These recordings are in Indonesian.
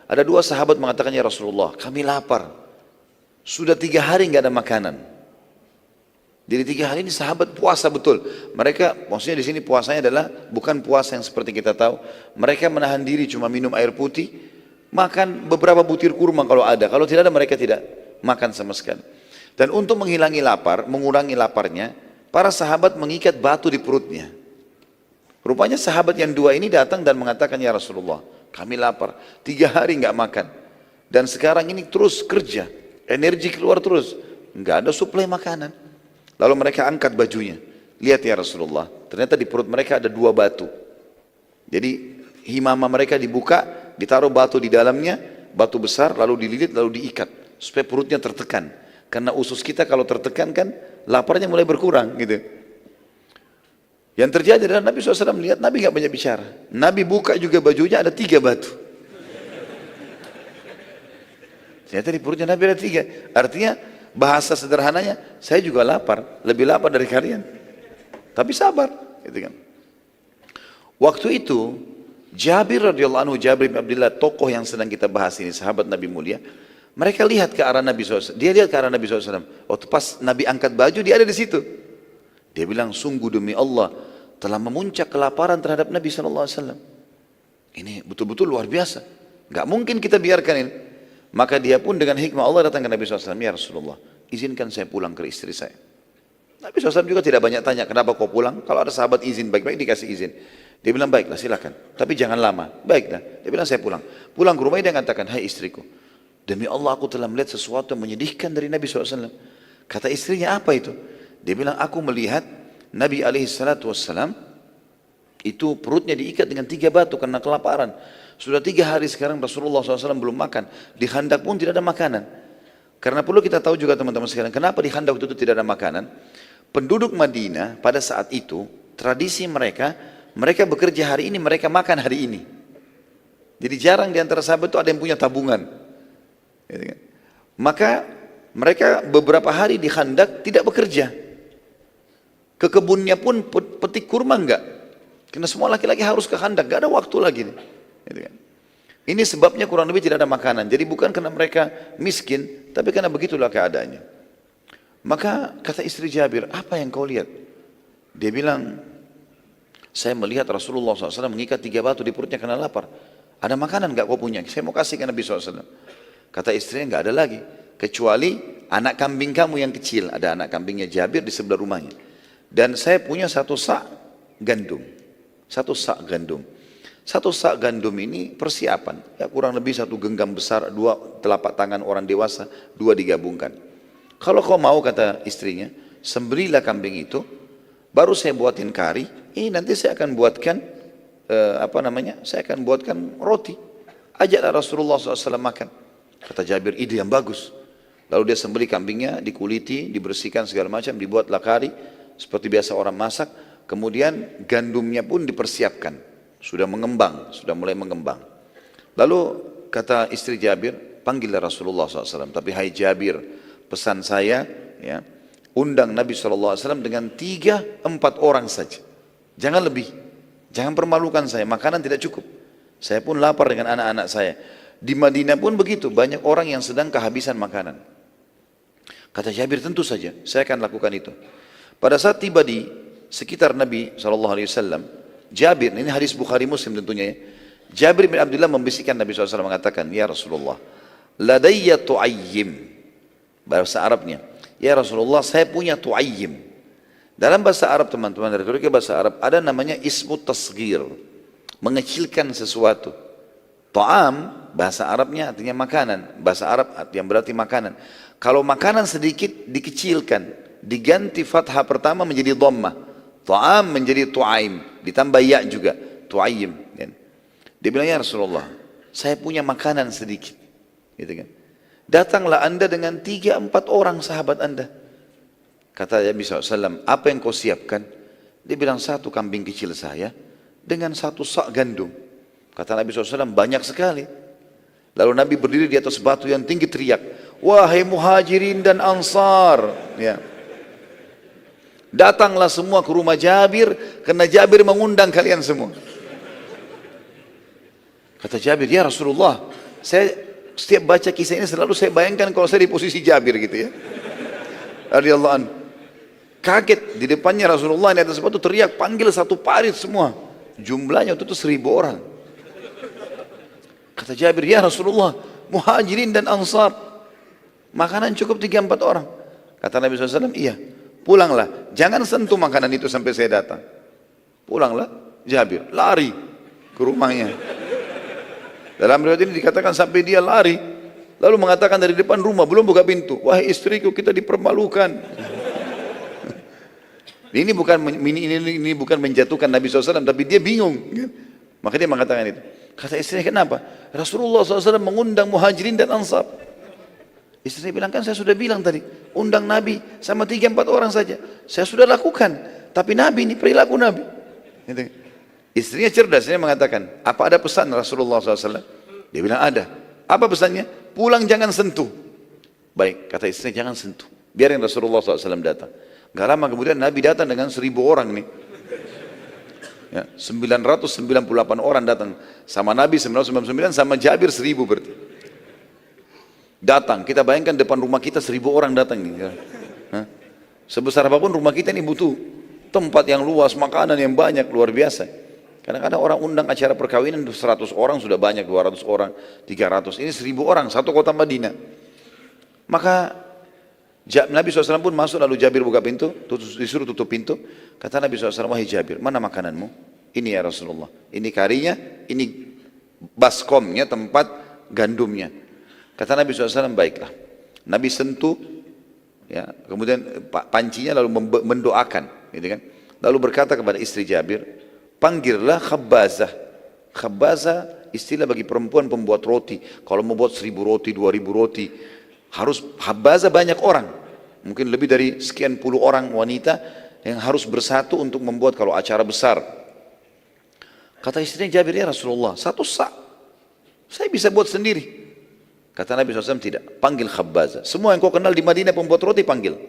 Ada dua sahabat mengatakan, ya Rasulullah, kami lapar. Sudah 3 hari nggak ada makanan. Jadi 3 hari ini sahabat puasa betul. Mereka, maksudnya di sini puasanya adalah bukan puasa yang seperti kita tahu. Mereka menahan diri cuma minum air putih, makan beberapa butir kurma kalau ada. Kalau tidak ada mereka tidak makan sama sekali. Dan untuk menghilangi lapar, mengurangi laparnya, para sahabat mengikat batu di perutnya. Rupanya sahabat yang dua ini datang dan mengatakan, ya Rasulullah, kami lapar, 3 hari nggak makan. Dan sekarang ini terus kerja, energi keluar terus, nggak ada suplai makanan. Lalu mereka angkat bajunya. Lihat ya Rasulullah, ternyata di perut mereka ada 2 batu. Jadi himama mereka dibuka, ditaruh batu di dalamnya, batu besar, lalu dililit, lalu diikat. Supaya perutnya tertekan. Karena usus kita kalau tertekan kan, laparnya mulai berkurang gitu. Yang terjadi adalah Nabi SAW melihat, Nabi nggak banyak bicara. Nabi buka juga bajunya, ada 3 batu. Ternyata di perutnya Nabi ada 3. Artinya, bahasa sederhananya, saya juga lapar, lebih lapar dari kalian. Tapi sabar, gitu kan. Waktu itu, Jabir radhiyallahu anhu, Jabir bin Abdullah, tokoh yang sedang kita bahas ini, sahabat Nabi mulia, mereka lihat ke arah Nabi SAW. Dia lihat ke arah Nabi SAW. Waktu pas Nabi angkat baju, dia ada di situ. Dia bilang, sungguh demi Allah, telah memuncak kelaparan terhadap Nabi SAW. Ini betul-betul luar biasa. Gak mungkin kita biarkan ini. Maka dia pun dengan hikmah Allah datang ke Nabi SAW. Ya Rasulullah, izinkan saya pulang ke istri saya. Nabi SAW juga tidak banyak tanya, kenapa kau pulang? Kalau ada sahabat izin, baik-baik dikasih izin. Dia bilang, baiklah silakan. Tapi jangan lama. Baiklah. Dia bilang, saya pulang. Pulang ke rumah dia mengatakan, hai istriku, demi Allah aku telah melihat sesuatu yang menyedihkan dari Nabi SAW. Kata istrinya, apa itu? Dia bilang, aku melihat Nabi SAW itu perutnya diikat dengan 3 batu karena kelaparan. Sudah 3 hari sekarang Rasulullah SAW belum makan. Di khandak pun tidak ada makanan. Karena perlu kita tahu juga teman-teman sekalian, kenapa di khandak itu tidak ada makanan? Penduduk Madinah pada saat itu, tradisi mereka, mereka bekerja hari ini, mereka makan hari ini. Jadi jarang di antara sahabat itu ada yang punya tabungan. Maka mereka beberapa hari di khandak tidak bekerja. Ke kebunnya pun petik kurma enggak. Karena semua laki-laki harus ke khandak, enggak ada waktu lagi. Ini sebabnya kurang lebih tidak ada makanan. Jadi bukan karena mereka miskin, tapi karena begitulah keadaannya. Maka kata istri Jabir, apa yang kau lihat? Dia bilang, saya melihat Rasulullah SAW mengikat 3 batu di perutnya karena lapar. Ada makanan enggak kau punya? Saya mau kasih ke Nabi SAW. Kata istrinya, enggak ada lagi. Kecuali anak kambing kamu yang kecil. Ada anak kambingnya Jabir di sebelah rumahnya. Dan saya punya 1 sak gandum. 1 sak gandum. 1 sak gandum ini persiapan. Ya kurang lebih 1 genggam besar, 2 telapak tangan orang dewasa, 2 digabungkan. Kalau kau mau, kata istrinya, sembelilah kambing itu, baru saya buatin kari. Ini nanti saya akan buatkan, saya akan buatkan roti. Ajaklah Rasulullah SAW makan. Kata Jabir, ide yang bagus. Lalu dia sembelih kambingnya, dikuliti, dibersihkan segala macam, dibuatlah kari. Seperti biasa orang masak. Kemudian gandumnya pun dipersiapkan. Sudah mengembang, sudah mulai mengembang. Lalu kata istri Jabir, panggillah Rasulullah SAW. Tapi hai Jabir, pesan saya, ya, undang Nabi SAW dengan 3-4 orang saja. Jangan lebih, jangan permalukan saya, makanan tidak cukup. Saya pun lapar dengan anak-anak saya. Di Madinah pun begitu, banyak orang yang sedang kehabisan makanan. Kata Jabir, tentu saja, saya akan lakukan itu. Pada saat tiba di sekitar Nabi SAW, Jabir, ini hadis Bukhari Muslim tentunya ya. Jabir bin Abdullah membisikkan Nabi SAW mengatakan, ya Rasulullah, ladayya tu'ayyim. Bahasa Arabnya, ya Rasulullah, saya punya tu'ayyim. Dalam bahasa Arab teman-teman, dari bahasa Arab, ada namanya ismu tasghir, mengecilkan sesuatu. Ta'am, bahasa Arabnya artinya makanan. Bahasa Arab yang berarti makanan. Kalau makanan sedikit, dikecilkan. Diganti fathah pertama menjadi dhammah. Ta'am menjadi tu'aim, ditambah ya juga, tu'aim. Dia bilang, ya Rasulullah, saya punya makanan sedikit. Gitu kan. Datanglah anda dengan 3-4 orang sahabat anda. Kata Nabi SAW, apa yang kau siapkan? Dia bilang, 1 kambing kecil saya dengan 1 sak gandum. Kata Nabi SAW, banyak sekali. Lalu Nabi berdiri di atas batu yang tinggi teriak, wahai muhajirin dan ansar. Ya. Datanglah semua ke rumah Jabir, karena Jabir mengundang kalian semua. Kata Jabir, ya Rasulullah, Saya setiap baca kisah ini selalu saya bayangkan kalau saya di posisi Jabir gitu ya. Radhiyallahu anhu. Kaget di depannya Rasulullah di atas batu teriak panggil satu parit semua. Jumlahnya waktu itu 1000 orang. Kata Jabir, ya Rasulullah, muhajirin dan ansar. Makanan cukup 3-4 orang. Kata Nabi SAW, iya. Pulanglah, jangan sentuh makanan itu sampai saya datang. Pulanglah, Jabir, lari ke rumahnya. Dalam riwayat ini dikatakan sampai dia lari. Lalu mengatakan dari depan rumah, belum buka pintu. Wahai istriku, kita dipermalukan. Ini bukan menjatuhkan Nabi SAW, tapi dia bingung. Maka dia mengatakan itu. Kata istrinya, kenapa? Rasulullah SAW mengundang muhajirin dan ansar. Istrinya bilang, kan saya sudah bilang tadi, undang Nabi sama 3-4 orang saja. Saya sudah lakukan, tapi Nabi ini perilaku Nabi. Gitu. Istrinya cerdas, dia mengatakan, apa ada pesan Rasulullah SAW? Dia bilang ada. Apa pesannya? Pulang jangan sentuh. Baik, kata istrinya jangan sentuh. Biarin Rasulullah SAW datang. Gak lama kemudian Nabi datang dengan 1000 orang nih. Ya, 998 orang datang. Sama Nabi 999 sama Jabir 1000 berarti. Datang, kita bayangkan depan rumah kita 1000 orang datang nih. Ya. Sebesar apapun rumah kita ini butuh tempat yang luas, makanan yang banyak, luar biasa. Kadang-kadang orang undang acara perkawinan 100 orang sudah banyak, 200 orang, 300. Ini 1000 orang, satu kota Madinah. Maka Nabi SAW pun masuk, lalu Jabir buka pintu, disuruh tutup pintu. Kata Nabi SAW, wahai Jabir, mana makananmu? Ini ya Rasulullah, ini karinya, ini baskomnya, tempat gandumnya. Kata Nabi SAW, baiklah. Nabi sentuh, ya, kemudian pancinya lalu mendoakan, gitu kan? Lalu berkata kepada istri Jabir, panggillah khabbazah. Khabbazah istilah bagi perempuan pembuat roti. Kalau membuat 1000 roti, 2000 roti, harus khabbazah banyak orang. Mungkin lebih dari sekian puluh orang wanita yang harus bersatu untuk membuat kalau acara besar. Kata istrinya Jabir, ya Rasulullah, 1 sak saya bisa buat sendiri. Kata Nabi SAW, tidak, panggil khabbazah. Semua yang kau kenal di Madinah pembuat roti panggil.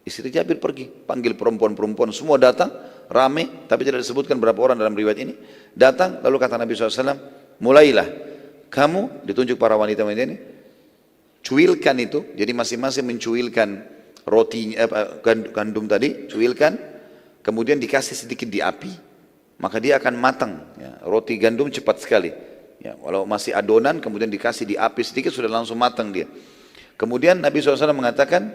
Istri Jabir pergi, panggil perempuan-perempuan, semua datang, rame, tapi tidak disebutkan berapa orang dalam riwayat ini. Datang, lalu kata Nabi SAW, mulailah, kamu, ditunjuk para wanita-wanita ini, cuilkan itu, jadi masing-masing mencuilkan roti, gandum tadi, cuilkan, kemudian dikasih sedikit di api, maka dia akan matang. Ya, roti gandum cepat sekali. Ya, walau masih adonan, kemudian dikasih di api sedikit, sudah langsung matang dia. Kemudian Nabi SAW mengatakan,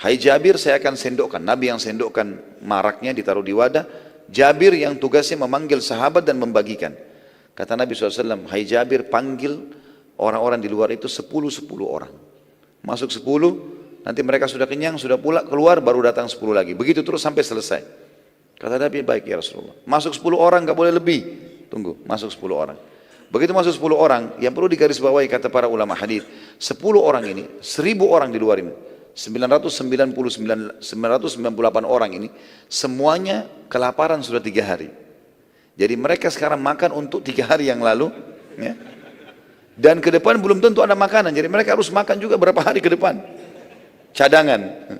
hai Jabir, saya akan sendokkan. Nabi yang sendokkan maraknya, ditaruh di wadah. Jabir yang tugasnya memanggil sahabat dan membagikan. Kata Nabi SAW, hai Jabir, panggil orang-orang di luar itu 10 orang. Masuk 10, nanti mereka sudah kenyang, sudah pula keluar, baru datang 10 lagi. Begitu terus sampai selesai. Kata Nabi, baik ya Rasulullah. Masuk 10 orang, gak boleh lebih. Tunggu, masuk 10 orang. Begitu masuk 10 orang, yang perlu digarisbawahi kata para ulama hadis, 10 orang ini, 1000 orang di luar ini, 998 orang ini, semuanya kelaparan sudah 3 hari. Jadi mereka sekarang makan untuk 3 hari yang lalu, ya. Dan ke depan belum tentu ada makanan, jadi mereka harus makan juga berapa hari ke depan. Cadangan,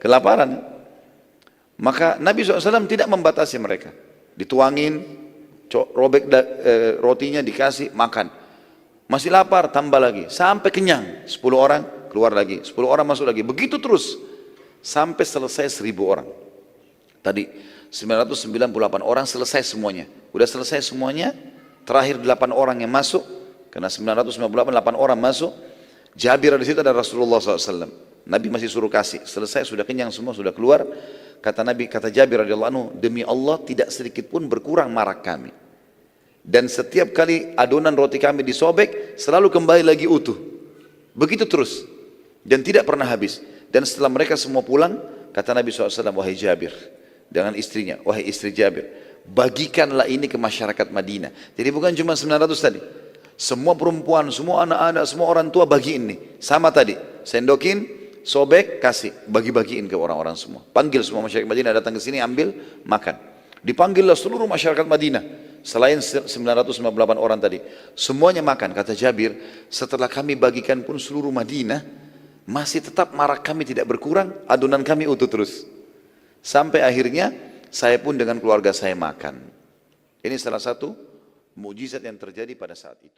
kelaparan. Maka Nabi SAW tidak membatasi mereka. Dituangin, robek rotinya, dikasih, makan. Masih lapar, tambah lagi. Sampai kenyang, 10 orang keluar lagi, 10 orang masuk lagi. Begitu terus, sampai selesai 1000 orang. Tadi 998 orang selesai semuanya. Udah selesai semuanya, terakhir 8 orang yang masuk. Karena 998 orang masuk, Jabir di situ ada Rasulullah SAW. Nabi masih suruh kasih. Selesai, sudah kenyang semua, sudah keluar. Kata Nabi, kata Jabir radhiyallahu anhu, demi Allah tidak sedikit pun berkurang marak kami. Dan setiap kali adonan roti kami disobek, selalu kembali lagi utuh. Begitu terus. Dan tidak pernah habis. Dan setelah mereka semua pulang, kata Nabi SAW, wahai Jabir, dengan istrinya, wahai istri Jabir, bagikanlah ini ke masyarakat Madinah. Jadi bukan cuma 900 tadi. Semua perempuan, semua anak-anak, semua orang tua bagiin nih. Sama tadi, sendokin, sobek, kasih, bagi-bagiin ke orang-orang semua. Panggil semua masyarakat Madinah datang ke sini, ambil, makan. Dipanggillah seluruh masyarakat Madinah. Selain 998 orang tadi, semuanya makan. Kata Jabir, setelah kami bagikan pun seluruh Madinah, masih tetap marak kami tidak berkurang, adonan kami utuh terus. Sampai akhirnya, saya pun dengan keluarga saya makan. Ini salah satu mukjizat yang terjadi pada saat itu.